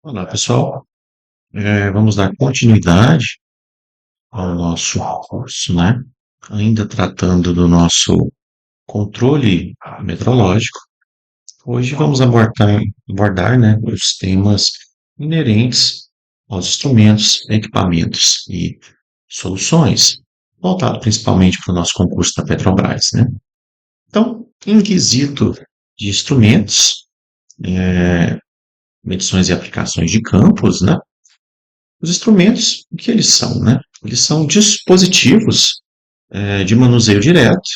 Olá, pessoal. Vamos dar continuidade ao nosso curso, né? Ainda tratando do nosso controle metrológico. Hoje vamos abordar, né, os temas inerentes aos instrumentos, equipamentos e soluções, voltado principalmente para o nosso concurso da Petrobras, né? Então, em quesito de instrumentos, medições e aplicações de campos, né? Os instrumentos, o que eles são, né? Eles são dispositivos de manuseio direto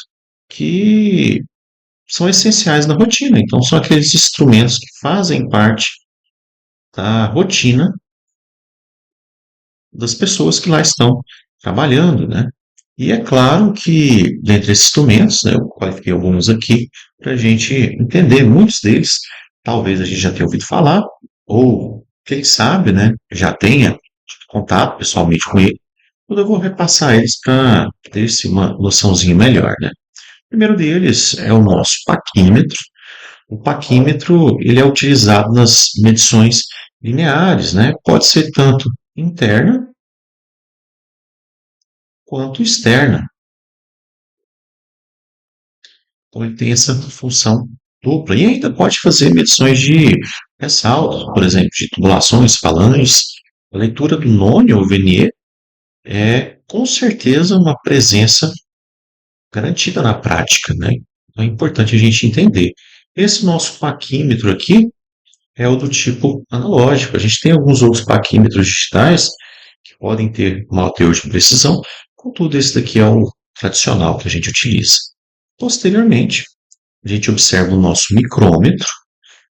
que são essenciais na rotina. Então, são aqueles instrumentos que fazem parte da rotina das pessoas que lá estão trabalhando, né? E é claro que, dentre esses instrumentos, né, eu qualifiquei alguns aqui para a gente entender, muitos deles, talvez a gente já tenha ouvido falar, ou quem sabe, né, já tenha contato pessoalmente com ele. Eu vou repassar eles para ter-se uma noçãozinha melhor, né? O primeiro deles é o nosso paquímetro. O paquímetro, ele é utilizado nas medições lineares, né? Pode ser tanto interna quanto externa. Então, ele tem essa função dupla. E ainda pode fazer medições de ressalto, por exemplo, de tubulações, falanges. A leitura do nônio ou Vernier é, com certeza, uma presença garantida na prática, né? Então é importante a gente entender. Esse nosso paquímetro aqui é o do tipo analógico. A gente tem alguns outros paquímetros digitais que podem ter maior teor de precisão, contudo, esse daqui é o tradicional que a gente utiliza. Posteriormente, a gente observa o nosso micrômetro.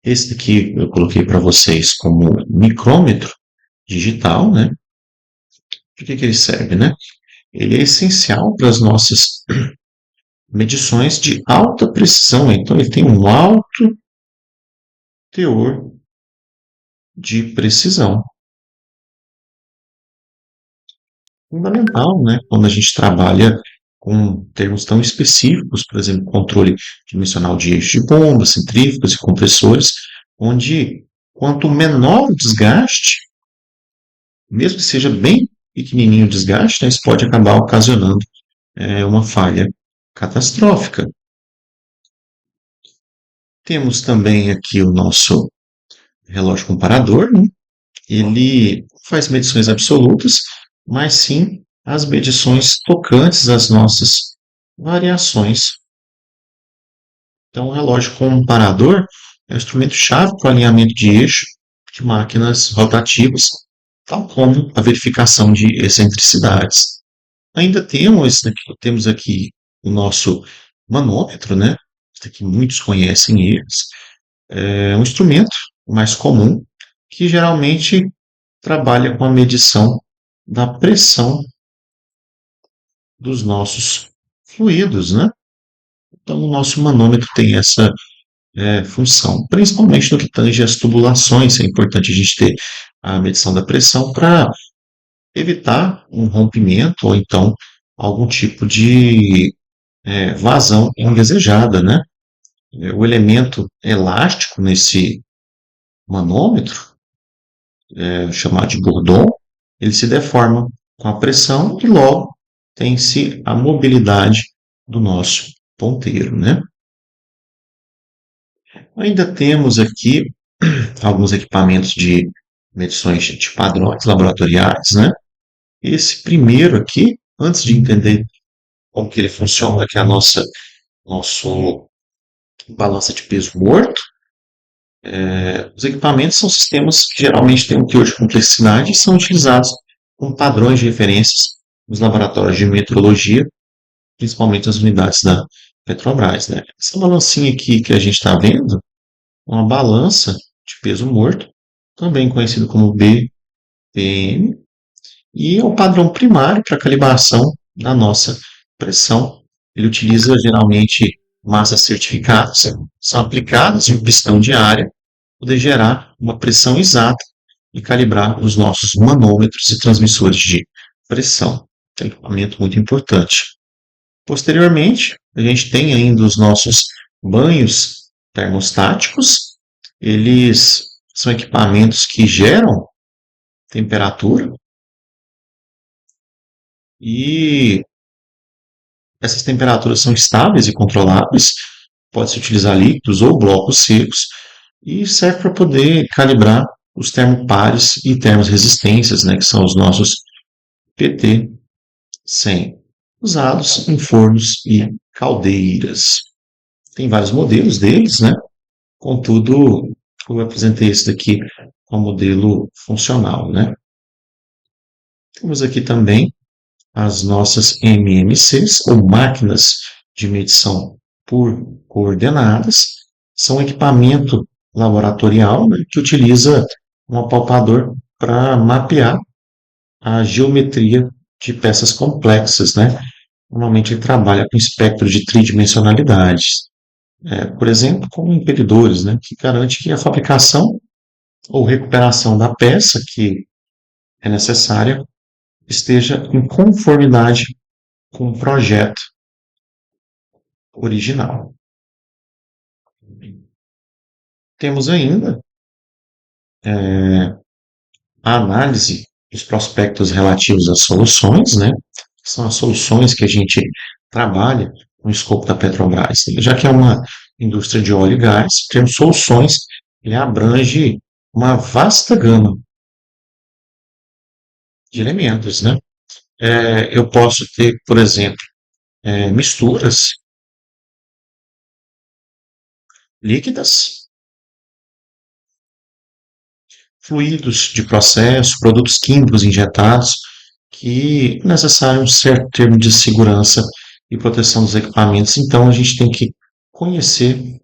Esse daqui eu coloquei para vocês como micrômetro digital, né? Por que ele serve, né? Ele é essencial para as nossas medições de alta precisão. Então, ele tem um alto teor de precisão. Fundamental, né? Quando a gente trabalha com termos tão específicos, por exemplo, controle dimensional de eixo de bombas, centrífugas e compressores, onde quanto menor o desgaste, mesmo que seja bem pequenininho o desgaste, né, isso pode acabar ocasionando uma falha catastrófica. Temos também aqui o nosso relógio comparador, né? Ele faz medições absolutas, mas sim as medições tocantes às nossas variações. Então, o relógio comparador é um instrumento-chave para o alinhamento de eixo de máquinas rotativas, tal como a verificação de excentricidades. Ainda temos aqui o nosso manômetro, né? Que muitos conhecem eles. É um instrumento mais comum que geralmente trabalha com a medição da pressão dos nossos fluidos, né? Então, o nosso manômetro tem essa função, principalmente no que tange as tubulações. É importante a gente ter a medição da pressão para evitar um rompimento ou então algum tipo de vazão indesejada, né? O elemento elástico nesse manômetro, chamado de Bourdon, ele se deforma com a pressão e logo tem-se a mobilidade do nosso ponteiro, né? Ainda temos aqui alguns equipamentos de medições de padrões laboratoriais, né? Esse primeiro aqui, antes de entender como que ele funciona, que é a nosso balança de peso morto, os equipamentos são sistemas que geralmente têm um teor de complexidade e são utilizados como padrões de referências nos laboratórios de metrologia, principalmente nas unidades da Petrobras, né? Essa balancinha aqui que a gente está vendo, uma balança de peso morto, também conhecido como BPM, e é o padrão primário para calibração da nossa pressão. Ele utiliza geralmente massas certificadas, são aplicadas em um pistão de área, poder gerar uma pressão exata e calibrar os nossos manômetros e transmissores de pressão. É um equipamento muito importante. Posteriormente, a gente tem ainda os nossos banhos termostáticos. Eles são equipamentos que geram temperatura e essas temperaturas são estáveis e controláveis. Pode-se utilizar líquidos ou blocos secos e serve para poder calibrar os termopares e termorresistências, né, que são os nossos PT100, usados em fornos e caldeiras. Tem vários modelos deles, né? Contudo, eu apresentei esse daqui como modelo funcional, né? Temos aqui também as nossas MMCs, ou máquinas de medição por coordenadas. São um equipamento laboratorial, né, que utiliza um apalpador para mapear a geometria de peças complexas, né? Normalmente ele trabalha com espectro de tridimensionalidades, por exemplo, como impedidores, né, que garante que a fabricação ou recuperação da peça que é necessária esteja em conformidade com o projeto original. Temos ainda a análise dos prospectos relativos às soluções, né? São as soluções que a gente trabalha no escopo da Petrobras. Já que é uma indústria de óleo e gás, temos soluções, ele abrange uma vasta gama de elementos, né? Eu posso ter, por exemplo, misturas líquidas, fluidos de processo, produtos químicos injetados, que é necessário um certo termo de segurança e proteção dos equipamentos. Então, a gente tem que conhecer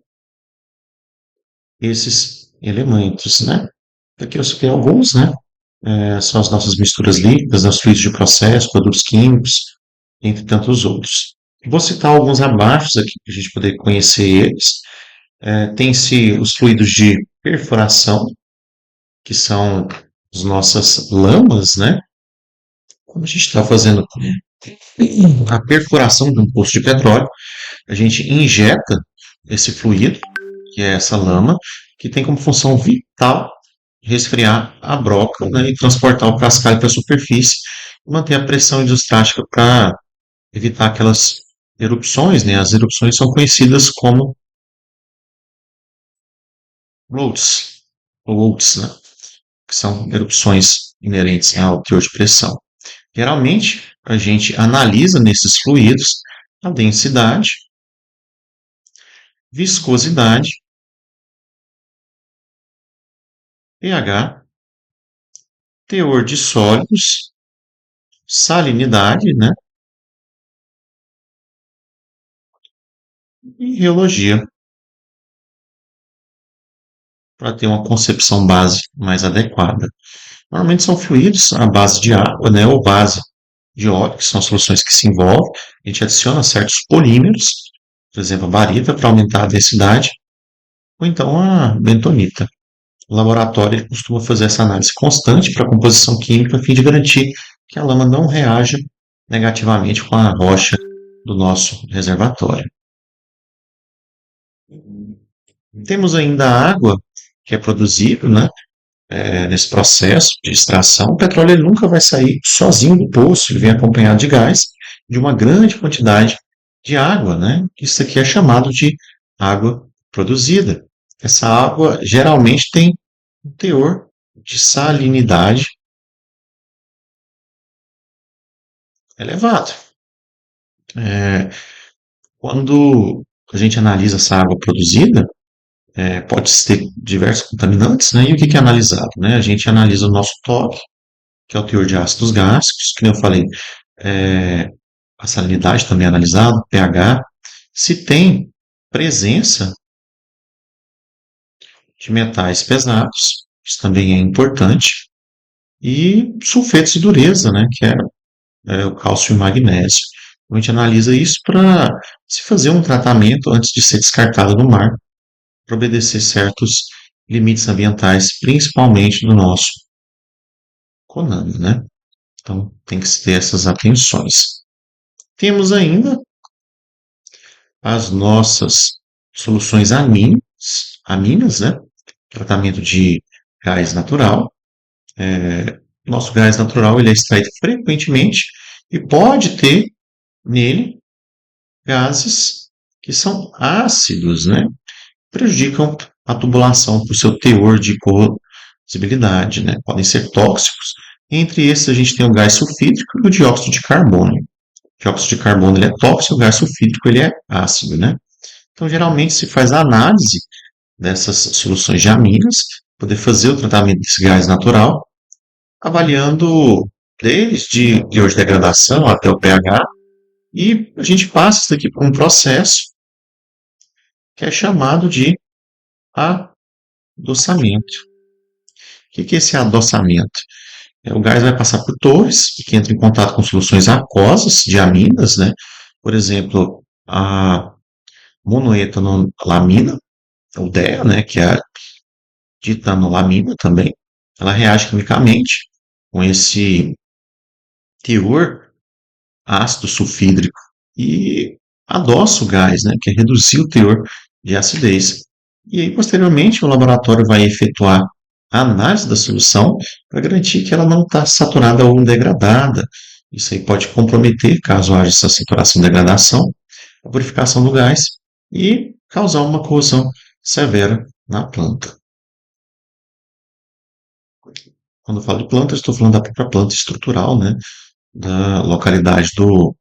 esses elementos, né? Aqui eu citei alguns, né? São as nossas misturas líquidas, os fluidos de processo, produtos químicos, entre tantos outros. Vou citar alguns abaixo aqui para a gente poder conhecer eles. Tem-se os fluidos de perfuração, que são as nossas lamas, né? Quando a gente está fazendo a perfuração de um poço de petróleo, a gente injeta esse fluido, que é essa lama, que tem como função vital resfriar a broca, né, e transportar o cascalho para a superfície e manter a pressão hidrostática para evitar aquelas erupções, né? As erupções são conhecidas como bloats, ou outs, né? Que são erupções inerentes ao teor de pressão. Geralmente, a gente analisa nesses fluidos a densidade, viscosidade, pH, teor de sólidos, salinidade, né? E reologia, para ter uma concepção base mais adequada. Normalmente são fluidos à base de água, né, ou base de óleo, que são soluções que se envolvem. A gente adiciona certos polímeros, por exemplo, a barita, para aumentar a densidade, ou então a bentonita. O laboratório costuma fazer essa análise constante para a composição química, a fim de garantir que a lama não reaja negativamente com a rocha do nosso reservatório. Temos ainda a água, que é produzida, né, nesse processo de extração. O petróleo ele nunca vai sair sozinho do poço, ele vem acompanhado de gás, de uma grande quantidade de água, né? Isso aqui é chamado de água produzida. Essa água geralmente tem um teor de salinidade elevado. É, Quando a gente analisa essa água produzida, pode ter diversos contaminantes, né? E o que é analisado? Né? A gente analisa o nosso TOC, que é o teor de ácidos gástricos, que eu falei, é, a salinidade também é analisada, pH, se tem presença de metais pesados, isso também é importante, e sulfetos de dureza, né, que é o cálcio e o magnésio. A gente analisa isso para se fazer um tratamento antes de ser descartado no mar, para obedecer certos limites ambientais, principalmente do nosso CONAMA, né? Então, tem que se ter essas atenções. Temos ainda as nossas soluções aminas, né? Tratamento de gás natural. Nosso gás natural ele é extraído frequentemente e pode ter nele gases que são ácidos, né? Prejudicam a tubulação por seu teor de corrosibilidade, né? Podem ser tóxicos. Entre esses, a gente tem o gás sulfídrico e o dióxido de carbono. O dióxido de carbono ele é tóxico, o gás sulfídrico ele é ácido, né? Então, geralmente, se faz a análise dessas soluções de aminas, poder fazer o tratamento desse gás natural, avaliando desde teor de degradação até o pH, e a gente passa isso aqui por um processo que é chamado de adoçamento. O que é esse adoçamento? O gás vai passar por torres, que entra em contato com soluções aquosas de aminas, né? Por exemplo, a monoetanolamina, ou DEA, né, que é a ditanolamina também, ela reage quimicamente com esse teor ácido sulfídrico e adoça o gás, né, que é reduzir o teor de acidez. E aí, posteriormente, o laboratório vai efetuar a análise da solução para garantir que ela não está saturada ou degradada. Isso aí pode comprometer, caso haja essa saturação e degradação, a purificação do gás e causar uma corrosão severa na planta. Quando eu falo de planta, eu estou falando da própria planta estrutural, né, da localidade do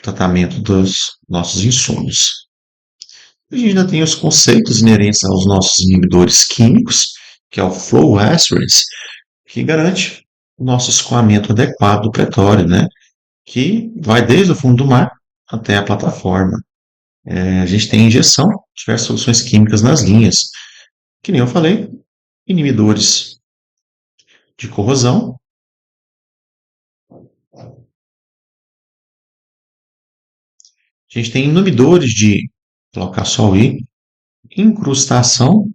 tratamento dos nossos insumos. A gente ainda tem os conceitos inerentes aos nossos inibidores químicos, que é o flow assurance, que garante o nosso escoamento adequado do petróleo, né, que vai desde o fundo do mar até a plataforma. A gente tem injeção, diversas soluções químicas nas linhas, que nem eu falei, inibidores de corrosão. A gente tem inibidores de, colocar só o I, incrustação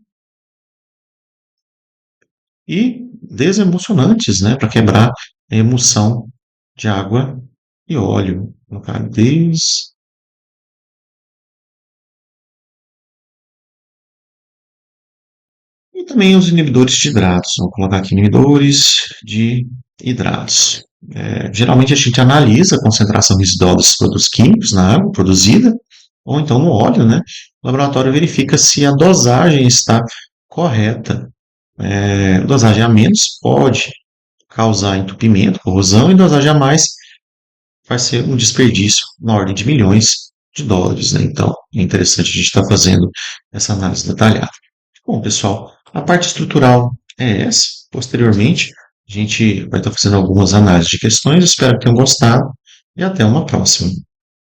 e desemulsionantes, né, para quebrar a emulsão de água e óleo. Vou colocar e também os inibidores de hidratos. Vou colocar aqui inibidores de hidratos. Geralmente a gente analisa a concentração residual dos produtos químicos na água produzida, ou então no óleo, né? O laboratório verifica se a dosagem está correta. Dosagem a menos pode causar entupimento, corrosão, e dosagem a mais vai ser um desperdício na ordem de milhões de dólares, né? Então, é interessante a gente estar fazendo essa análise detalhada. Bom, pessoal, a parte estrutural é essa. Posteriormente, a gente vai estar fazendo algumas análises de questões. Espero que tenham gostado e até uma próxima.